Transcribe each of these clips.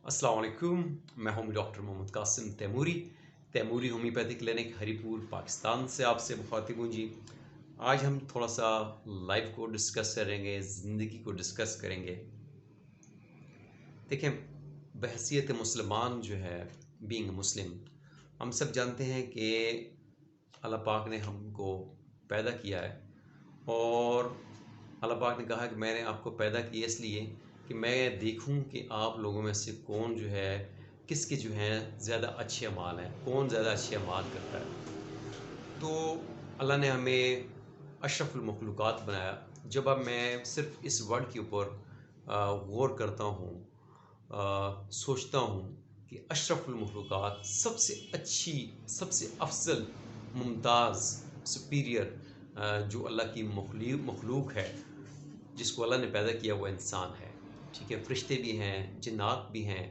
अस्सलाम वालेकुम। मैं हूं doctor Mohammad Qasim Taimuri. Taimuri homeopathy clinic Haripur Pakistan से आपसे मुखातिब हूं जी। आज हम थोड़ा सा लाइफ को डिस्कस करेंगे, ज़िंदगी को डिस्कस करेंगे। देखें, बहैसियत मुसलमान जो है, बीइंग मुस्लिम, हम सब जानते हैं कि अल्लाह पाक ने हमको पैदा किया है और अल्लाह पाक ने कहा कि मैंने आपको पैदा किया इसलिए कि मैं देखूं कि आप लोगों में से कौन जो है, किसके जो हैं ज़्यादा अच्छे अमाल हैं, कौन ज़्यादा अच्छे अमाल करता है। तो अल्लाह ने हमें अशरफुल मखलूक़ात बनाया। जब अब मैं सिर्फ इस वर्ड के ऊपर गौर करता हूँ, सोचता हूँ कि अशरफुल मखलूक़ात सबसे अच्छी, सबसे अफजल, मुमताज़, सुपीरियर जो अल्लाह की मखलूक है, जिसको अल्लाह ने पैदा किया, वो इंसान है। ठीक है, फरिश्ते भी हैं, जिन्नात भी हैं।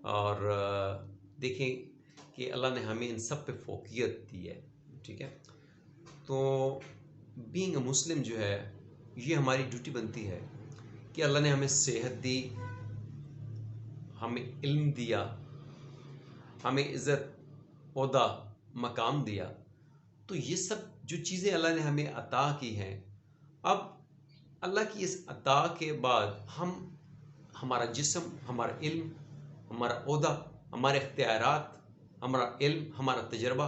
और देखें कि अल्लाह ने हमें इन सब पे फ़ोक़ियत दी है। ठीक है, तो बीइंग अ मुस्लिम जो है, ये हमारी ड्यूटी बनती है कि अल्लाह ने हमें सेहत दी, हमें इल्म दिया, हमें इज़्ज़त, ओहदा, मकाम दिया। तो ये सब जो चीज़ें अल्लाह ने हमें अता की हैं, अब अल्लाह की इस अता के बाद हमारा जिस्म, हमारा इल्म, हमारा ओहदा, हमारे इख्तियारात, हमारा इल्म, हमारा तजर्बा,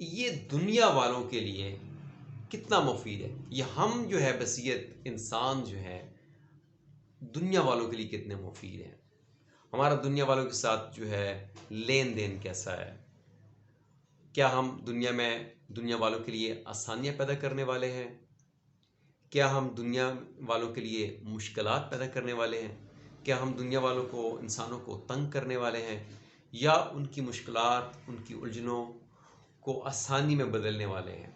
ये दुनिया वालों के लिए कितना मुफीद है। ये हम जो है बसियत इंसान जो है, दुनिया वालों के लिए कितने मुफीद हैं। हमारा दुनिया वालों के साथ जो है लेन देन कैसा है। क्या हम दुनिया वालों के लिए आसानियाँ पैदा करने वाले हैं? क्या हम दुनिया वालों के लिए मुश्किलात पैदा करने वाले हैं? क्या हम दुनिया वालों को, इंसानों को तंग करने वाले हैं, या उनकी मुश्किलात, उनकी उलझनों को आसानी में बदलने वाले हैं?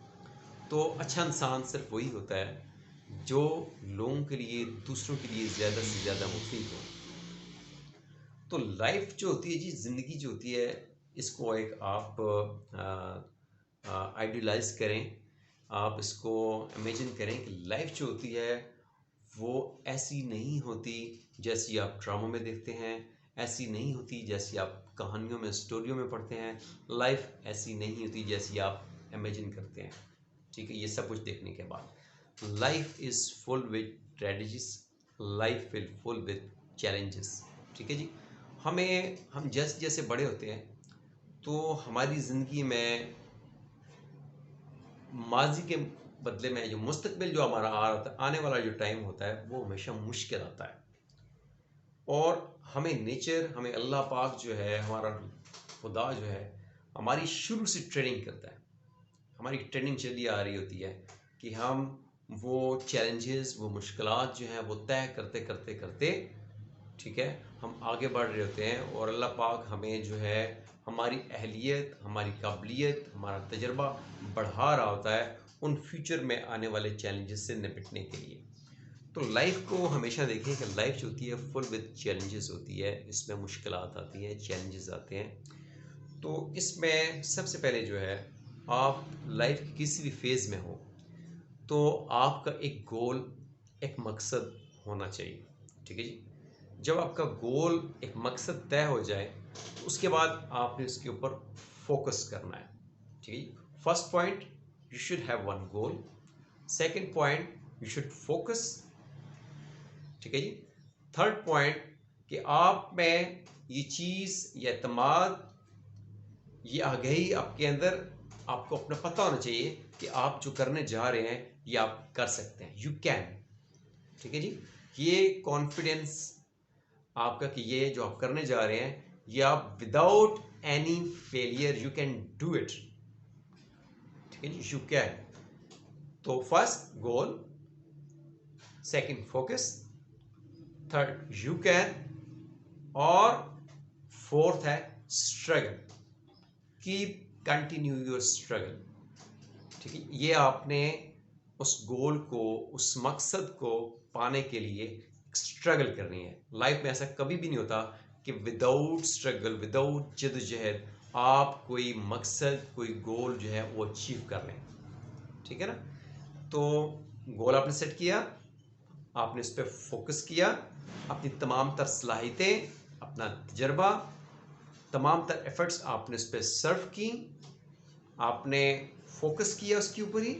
तो अच्छा इंसान सिर्फ वही होता है जो लोगों के लिए, दूसरों के लिए ज़्यादा से ज़्यादा मुफीद हो। तो लाइफ जो होती है जी, ज़िंदगी जो होती है, इसको एक आप आइडियलाइज़ करें, आप इसको इमेजिन करें कि लाइफ जो होती है वो ऐसी नहीं होती जैसी आप ड्रामों में देखते हैं, ऐसी नहीं होती जैसी आप कहानियों में, स्टोरियों में पढ़ते हैं। लाइफ ऐसी नहीं होती जैसी आप इमेजिन करते हैं। ठीक है, ये सब कुछ देखने के बाद life is full with tragedies, life will full with challenges. ठीक है जी, हम जैसे जैसे बड़े होते हैं तो हमारी ज़िंदगी में माजी के बदले में जो मुस्तकबिल जो हमारा आने वाला जो टाइम होता है, वो हमेशा मुश्किल आता है। और हमें अल्लाह पाक जो है, हमारा खुदा जो है, हमारी शुरू से ट्रेनिंग करता है। हमारी ट्रेनिंग चली आ रही होती है कि हम वो चैलेंजेस, वो मुश्किलात जो हैं, वो तय करते करते करते, ठीक है, हम आगे बढ़ रहे होते हैं। और अल्लाह पाक हमें जो है हमारी अहलियत, हमारी काबिलियत, हमारा तजर्बा बढ़ा रहा होता है उन फ्यूचर में आने वाले चैलेंजेस से निपटने के लिए। तो लाइफ को हमेशा देखें कि लाइफ जो होती है फुल विद चैलेंजेस होती है, इसमें मुश्किलात आती हैं, चैलेंजेस आते हैं। तो इसमें सबसे पहले जो है, आप लाइफ के किसी भी फेज़ में हो तो आपका एक गोल, एक मकसद होना चाहिए। ठीक है जी, जब आपका गोल, एक मकसद तय हो जाए तो उसके बाद आपने उसके ऊपर फोकस करना है। ठीक है, first point, you should have one goal. Second point, you should focus. ठीक है जी, थर्ड पॉइंट, कि आप में ये चीज़, ये एतमाद, ये आगाही आपके अंदर, आपको अपना पता होना चाहिए कि आप जो करने जा रहे हैं ये आप कर सकते हैं, यू कैन। ठीक है जी, ये कॉन्फिडेंस आपका कि ये जो आप करने जा रहे हैं, ये आप without any failure you can do it. ठीक है जी, यू कैन। तो first goal, second focus, third you can, और फोर्थ है struggle. Keep continue your struggle. ठीक है, ये आपने उस गोल को, उस मकसद को पाने के लिए स्ट्रगल करनी है। लाइफ में ऐसा कभी भी नहीं होता कि विदाउट स्ट्रगल, विदाउट जद्दोजहद आप कोई मकसद, कोई गोल जो है वो अचीव कर लें। ठीक है ना, तो गोल आपने सेट किया, आपने उस पर फोकस किया, अपनी तमाम तर सलाहियतें, अपना तजर्बा, तमाम तर एफर्ट्स आपने उस पर सर्व की, आपने फोकस किया उसके ऊपर ही,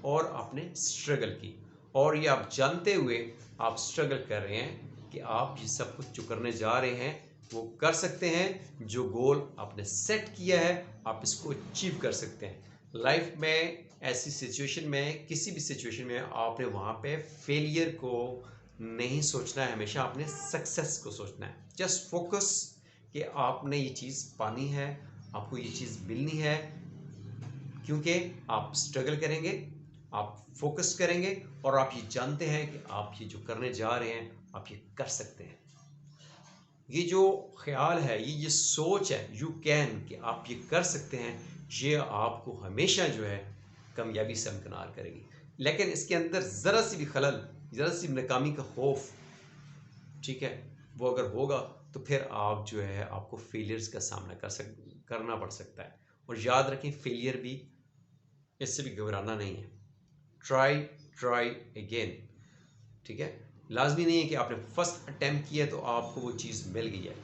और आपने स्ट्रगल की, और ये आप जानते हुए आप स्ट्रगल कर रहे हैं कि आप ये सब कुछ जो करने जा रहे हैं वो कर सकते हैं। जो गोल आपने सेट किया है आप इसको अचीव कर सकते हैं। लाइफ में ऐसी सिचुएशन में, किसी भी सिचुएशन में आपने वहाँ पे फेलियर को नहीं सोचना है, हमेशा आपने सक्सेस को सोचना है। जस्ट फोकस कि आपने ये चीज़ पानी है, आपको ये चीज़ मिलनी है, क्योंकि आप स्ट्रगल करेंगे, आप फोकस करेंगे, और आप ये जानते हैं कि आप ये जो करने जा रहे हैं आप ये कर सकते हैं। ये जो ख्याल है, ये सोच है यू कैन कि आप ये कर सकते हैं, ये आपको हमेशा जो है कामयाबी से हमकिनार करेगी। लेकिन इसके अंदर ज़रा सी भी खलल, ज़रा सी नाकामी का खौफ, ठीक है, वो अगर होगा तो फिर आप जो है आपको फेलियर्स का सामना करना पड़ सकता है। और याद रखें, फेलियर भी, इससे भी घबराना नहीं है। ट्राई अगेन, ठीक है। लाजमी नहीं है कि आपने फर्स्ट अटैम्प्ट किया तो आपको वो चीज़ मिल गई है।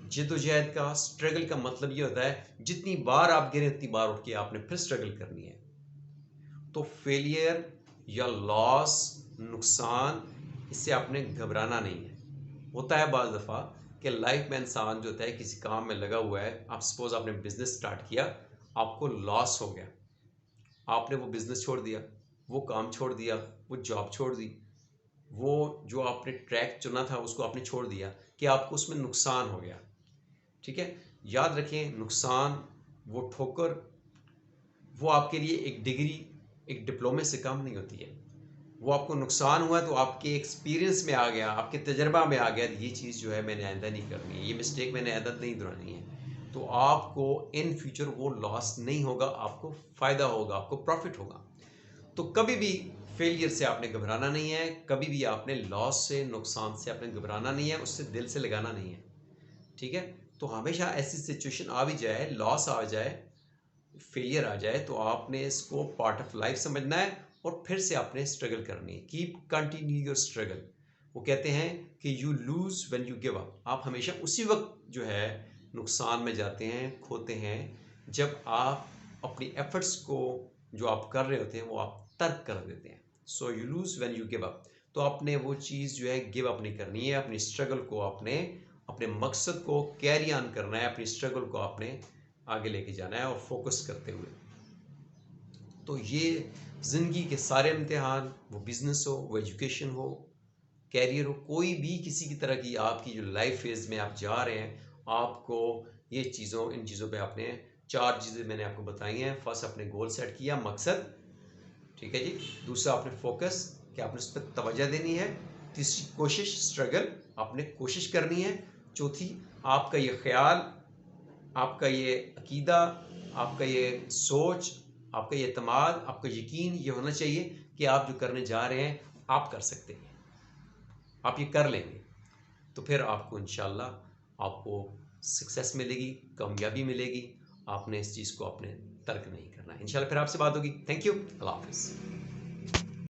जिद्दोजहद का, स्ट्रगल का मतलब ये होता है जितनी बार आप गिरे उतनी बार उठ के आपने फिर स्ट्रगल करनी है। तो फेलियर या लॉस, नुकसान, इससे आपने घबराना नहीं है। होता है बाज़ दफ़ा कि लाइफ में इंसान जो होता है किसी काम में लगा हुआ है, आप सपोज आपने बिजनेस स्टार्ट किया, आपको लॉस हो गया, आपने वो बिज़नेस छोड़ दिया, वो काम छोड़ दिया, वो जॉब छोड़ दी, वो जो आपने ट्रैक चुना था उसको आपने छोड़ दिया, कि आपको उसमें नुकसान हो गया, ठीक है। याद रखें, नुकसान, वो ठोकर, वो आपके लिए एक डिग्री, एक डिप्लोमे से कम नहीं होती है। वो आपको नुकसान हुआ तो आपके एक्सपीरियंस में आ गया, आपके तजर्बा में आ गया, ये चीज़ जो है मैंने आइंदा नहीं करनी है, ये मिस्टेक मैंने आइंदा नहीं दोहरानी है। तो आपको इन फ्यूचर वो लॉस नहीं होगा, आपको फ़ायदा होगा, आपको प्रॉफिट होगा। तो कभी भी फेलियर से आपने घबराना नहीं है, कभी भी आपने लॉस से, नुकसान से आपने घबराना नहीं है, उससे दिल से लगाना नहीं है, ठीक है। तो हमेशा ऐसी सिचुएशन आ भी जाए, लॉस आ जाए, फेलियर आ जाए, तो आपने इसको पार्ट ऑफ लाइफ समझना है और फिर से आपने स्ट्रगल करनी है। Keep continue your struggle. वो कहते हैं कि you lose when you give up. आप हमेशा उसी वक्त जो है नुकसान में जाते हैं, खोते हैं, जब आप अपनी एफर्ट्स को जो आप कर रहे होते हैं वो आप तर्क कर देते हैं। So you lose when you give up. तो आपने वो चीज़ जो है गिव अप नहीं करनी है, अपनी स्ट्रगल को आपने, अपने मकसद को कैरी ऑन करना है, अपनी स्ट्रगल को आपने आगे लेके जाना है और फोकस करते हुए। तो ये ज़िंदगी के सारे इम्तिहान, वो बिज़नेस हो, वो एजुकेशन हो, कैरियर हो, कोई भी किसी की तरह की आपकी जो लाइफ फेज़ में आप जा रहे हैं, आपको ये चीज़ों, इन चीज़ों पे आपने 4 चीज़ें मैंने आपको बताई हैं। फर्स्ट, आपने गोल सेट किया, मकसद, ठीक है जी। दूसरा, आपने फोकस, कि आपने उस पर तवज्जो देनी है। तीसरी, कोशिश, स्ट्रगल, आपने कोशिश करनी है। चौथी, आपका ये ख्याल, आपका ये अकीदा, आपका ये सोच, आपका ये एतमाद, आपका यकीन ये होना चाहिए कि आप जो करने जा रहे हैं आप कर सकते हैं, आप ये कर लेंगे। तो फिर आपको इंशाल्लाह आपको सक्सेस मिलेगी, कामयाबी मिलेगी। आपने इस चीज़ को अपने तर्क नहीं करना है। इंशाल्लाह फिर आपसे बात होगी। Thank you. अल्लाह हाफिज़।